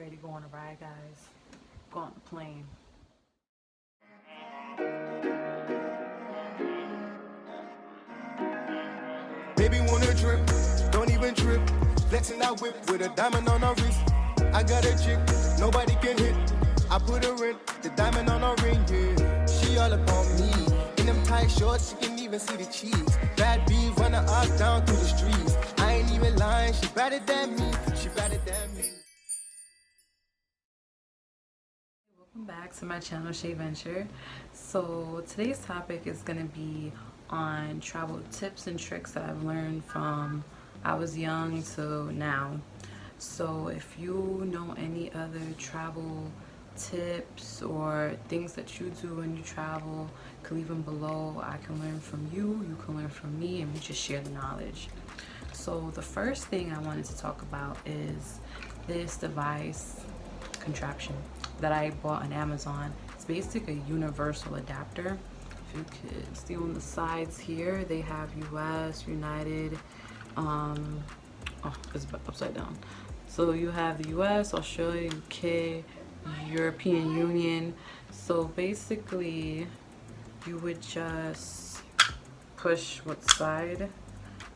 ready to go on a ride, guys. Go on the plane. Baby wanna drip, don't even trip. Flexing that whip with a diamond on her wrist. I got a chick, nobody can hit. I put her in, the diamond on her ring, yeah. She all about me. In them tight shorts, she can even see the cheese. Bad B, run her up down through the streets. I ain't even lying, she better than me. She better than me. Welcome back to my channel, Shayventure. So today's topic is going to be on travel tips and tricks that I've learned from I was young to now. So if you know any other travel tips or things that you do when you travel, you can leave them below. I can learn from you, you can learn from me, and we just share the knowledge. So the first thing I wanted to talk about is this device contraption that I bought on Amazon. It's basically a universal adapter. If you could see on the sides here, they have US, United, oh, it's upside down. So you have the US, Australia, UK, European Union. So basically you would just push what side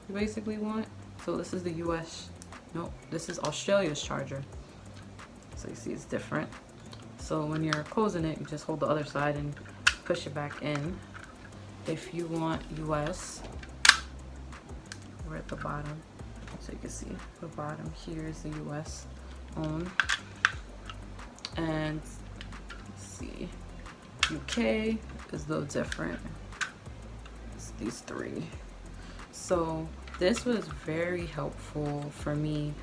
you basically want. So this is the US, no, this is Australia's charger. So you see it's different. So when you're closing it, you just hold the other side and push it back in. If you want US, we're at the bottom. So you can see the bottom here is the US own. And let's see, UK is a little different. It's these three. So this was very helpful for me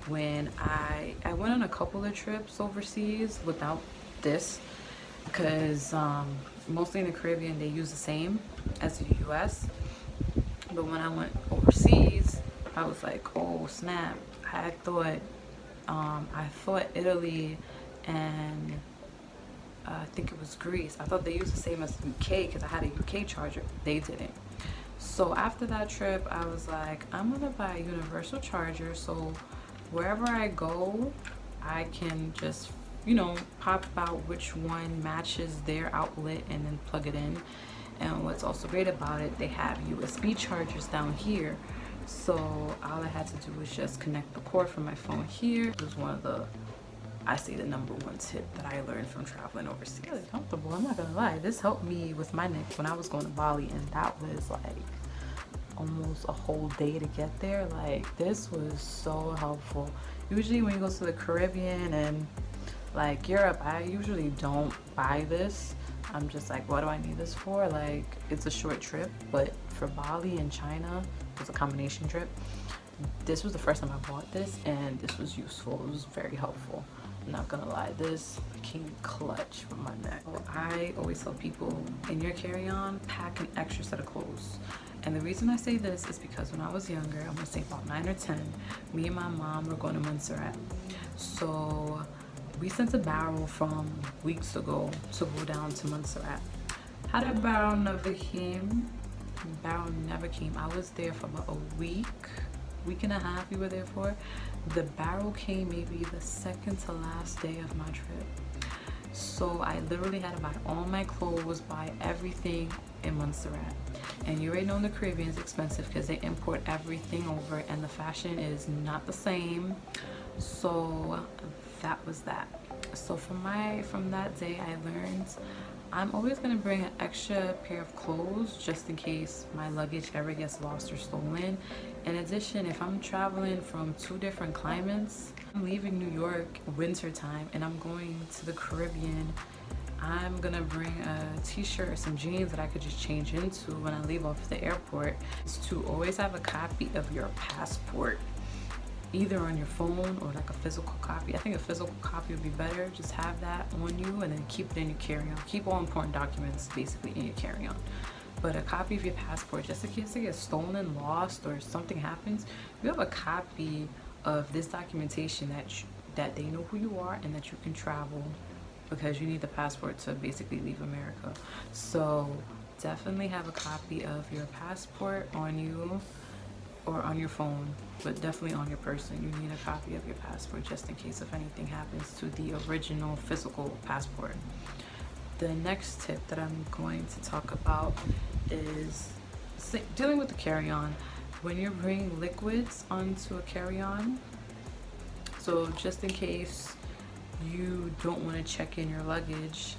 when I went on a couple of trips overseas without this, because mostly in the Caribbean they use the same as the US, but when I went overseas I was like, oh snap, I thought Italy and I think it was Greece, I thought they used the same as the UK because I had a UK charger. They didn't. So after that trip I was like, I'm gonna buy a universal charger, so wherever I go I can just, you know, pop out which one matches their outlet and then plug it in. And what's also great about it, they have USB chargers down here, so all I had to do was just connect the cord from my phone here. It was one of the, I say, the #1 tip that I learned from traveling overseas. Really comfortable, I'm not gonna lie. This helped me with my neck when I was going to Bali, and that was like almost a whole day to get there. Like, this was so helpful. Usually when you go to the Caribbean and like Europe, I usually don't buy this. I'm just like, what do I need this for? Like, it's a short trip. But for Bali and China, it was a combination trip. This was the first time I bought this, and this was useful. It was very helpful. I'm not gonna lie, this came clutch for my neck. I always tell people, in your carry-on, pack an extra set of clothes. And the reason I say this is because when I was younger, I'm gonna say about 9 or 10, me and my mom were going to Montserrat. So we sent a barrel from weeks ago to go down to Montserrat. How did barrel never came? Barrel never came. I was there for about a week and a half we were there for. The barrel came maybe the second to last day of my trip. So I literally had to buy all my clothes, buy everything in Montserrat. And you already know in the Caribbean it's expensive because they import everything over, and the fashion is not the same. So that was that. So from that day I learned I'm always going to bring an extra pair of clothes just in case my luggage ever gets lost or stolen. In addition, if I'm traveling from 2 different climates, I'm leaving New York winter time and I'm going to the Caribbean, I'm gonna bring a t-shirt or some jeans that I could just change into when I leave off the airport. Is to always have a copy of your passport, either on your phone or like a physical copy. I think a physical copy would be better. Just have that on you and then keep it in your carry-on. Keep all important documents basically in your carry-on. But a copy of your passport, just in case it gets stolen, lost, or something happens, you have a copy of this documentation that they know who you are and that you can travel, because you need the passport to basically leave America. So definitely have a copy of your passport on you. or on your phone, but definitely on your person. You need a copy of your passport just in case if anything happens to the original physical passport. The next tip that I'm going to talk about is dealing with the carry-on. When you're bringing liquids onto a carry-on, so just in case you don't want to check in your luggage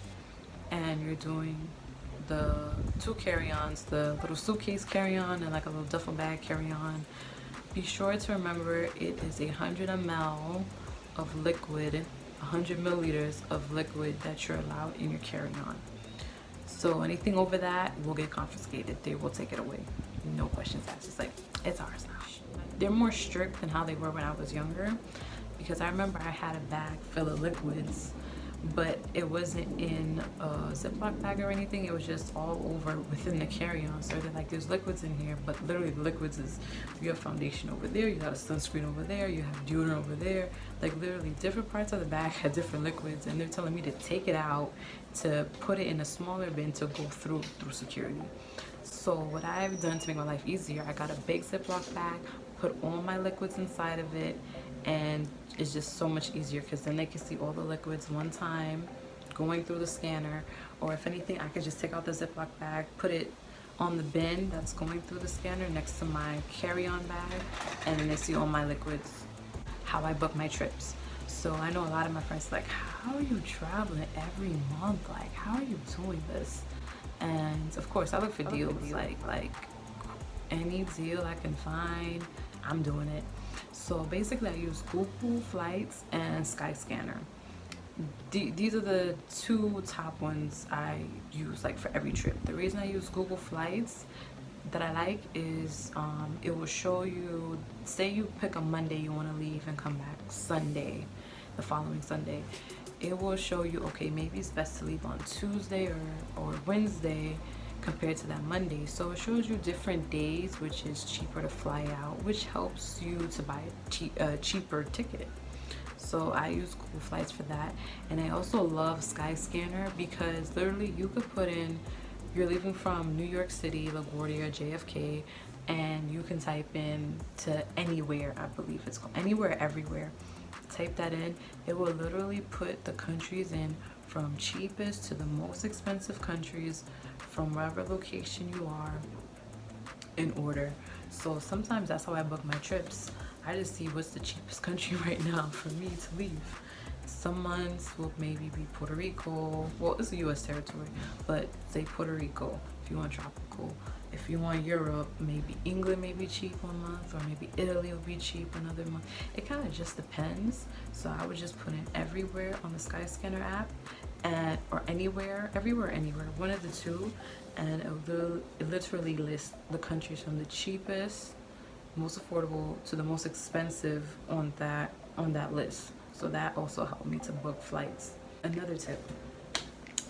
and you're doing the two carry-ons, the little suitcase carry-on and like a little duffel bag carry-on, be sure to remember it is 100 ml of liquid, 100 milliliters of liquid that you're allowed in your carry-on. So anything over that will get confiscated. They will take it away. No questions asked. It's like, it's ours now. They're more strict than how they were when I was younger, because I remember I had a bag full of liquids, but it wasn't in a Ziploc bag or anything. It was just all over within the carry-on. So they're like, there's liquids in here, but literally the liquids is, you have foundation over there, you got a sunscreen over there, you have deodorant over there. Like literally different parts of the bag had different liquids, and they're telling me to take it out, to put it in a smaller bin to go through security. So what I've done to make my life easier, I got a big Ziploc bag, put all my liquids inside of it, and it's just so much easier because then they can see all the liquids one time going through the scanner. Or if anything, I could just take out the Ziploc bag, put it on the bin that's going through the scanner next to my carry-on bag, and then they see all my liquids. How I book my trips. So I know a lot of my friends are like, how are you traveling every month? Like, how are you doing this? And of course I look for deals, like any deal I can find, I'm doing it. So basically I use Google Flights and Skyscanner. These are the two top ones I use like for every trip. The reason I use Google Flights that I like is it will show you, say you pick a Monday you want to leave and come back Sunday, the following Sunday. It will show you, okay, maybe it's best to leave on Tuesday or Wednesday compared to that Monday. So it shows you different days, which is cheaper to fly out, which helps you to buy a cheaper ticket. So I use Google Flights for that. And I also love Skyscanner because literally you could put in, you're leaving from New York City, LaGuardia, JFK, and you can type in to anywhere, I believe it's called, anywhere, everywhere. Type that in, it will literally put the countries in from cheapest to the most expensive countries from wherever location you are in order. So sometimes that's how I book my trips. I just see what's the cheapest country right now for me to leave. Some months will maybe be Puerto Rico. Well, it's a U.S. territory, but say Puerto Rico if you want tropical. If you want Europe, maybe England may be cheap one month, or maybe Italy will be cheap another month. It kind of just depends. So I would just put in everywhere on the Skyscanner app, and or anywhere, one of the two, and it literally lists the countries from the cheapest, most affordable to the most expensive on that list. So that also helped me to book flights. Another tip,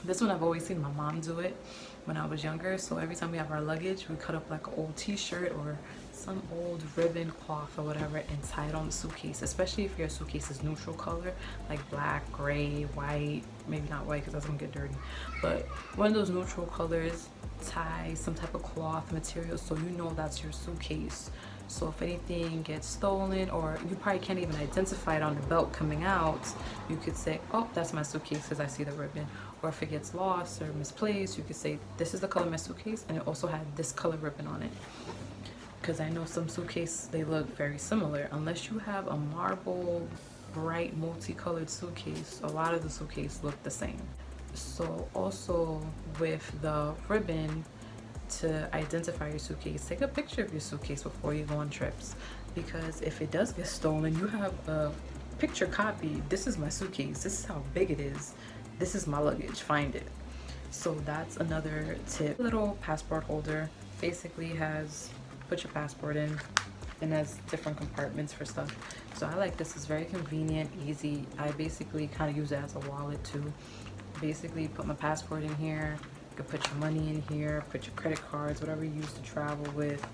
this one I've always seen my mom do it when I was younger. So every time we have our luggage, we cut up like an old t-shirt or some old ribbon, cloth or whatever, and tie it on the suitcase, especially if your suitcase is neutral color, like black, gray, white, maybe not white because that's gonna get dirty, but one of those neutral colors. Tie some type of cloth material so you know that's your suitcase. So if anything gets stolen, or you probably can't even identify it on the belt coming out, you could say, oh, that's my suitcase because I see the ribbon. Or if it gets lost or misplaced, you could say, this is the color of my suitcase and it also had this color ribbon on it. Because I know some suitcases, they look very similar. Unless you have a marble, bright, multicolored suitcase, a lot of the suitcases look the same. So also with the ribbon, to identify your suitcase, take a picture of your suitcase before you go on trips, because if it does get stolen, you have a picture copy. This is my suitcase, this is how big it is, this is my luggage, find it. So that's another tip. Little passport holder basically has, put your passport in, and has different compartments for stuff. So I like this, it's very convenient, easy. I basically kind of use it as a wallet too. Basically put my passport in here, you can put your money in here, put your credit cards, whatever you use to travel with,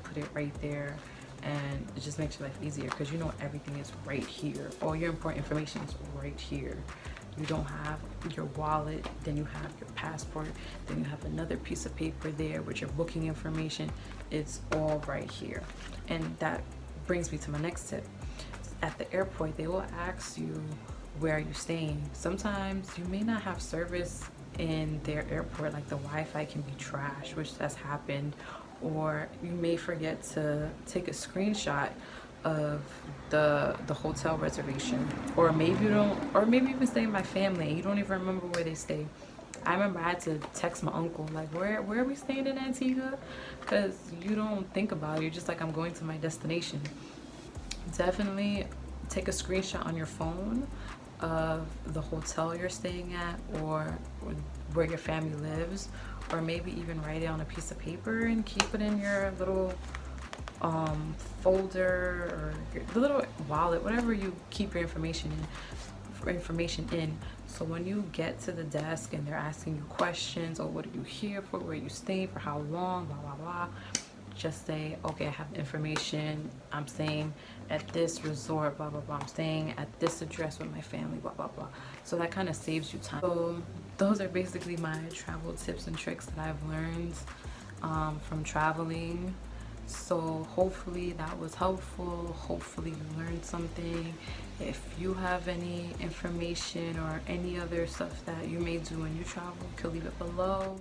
put it right there, and it just makes your life easier because you know everything is right here. All your important information is right here. you don't have your wallet, then you have your passport, then you have another piece of paper there with your booking information. It's all right here. And that brings me to my next tip. At the airport, they will ask you, where are you staying? Sometimes you may not have service in their airport, like the Wi-Fi can be trash, which has happened, or you may forget to take a screenshot of the hotel reservation, or maybe you don't, or maybe you even stay with my family and you don't even remember where they stay. I remember I had to text my uncle, like, where are we staying in Antigua? Because you don't think about it. You're just like, I'm going to my destination. Definitely take a screenshot on your phone of the hotel you're staying at, or where your family lives, or maybe even write it on a piece of paper and keep it in your little folder, or the little wallet, whatever you keep your information in. So when you get to the desk and they're asking you questions, or what are you here for, where are you staying for, how long, blah blah blah, just say, okay, I have the information, I'm staying at this resort, blah blah blah, I'm staying at this address with my family, blah blah blah. So that kind of saves you time. So those are basically my travel tips and tricks that I've learned from traveling. So hopefully that was helpful. Hopefully you learned something. If you have any information or any other stuff that you may do when you travel, you can leave it below.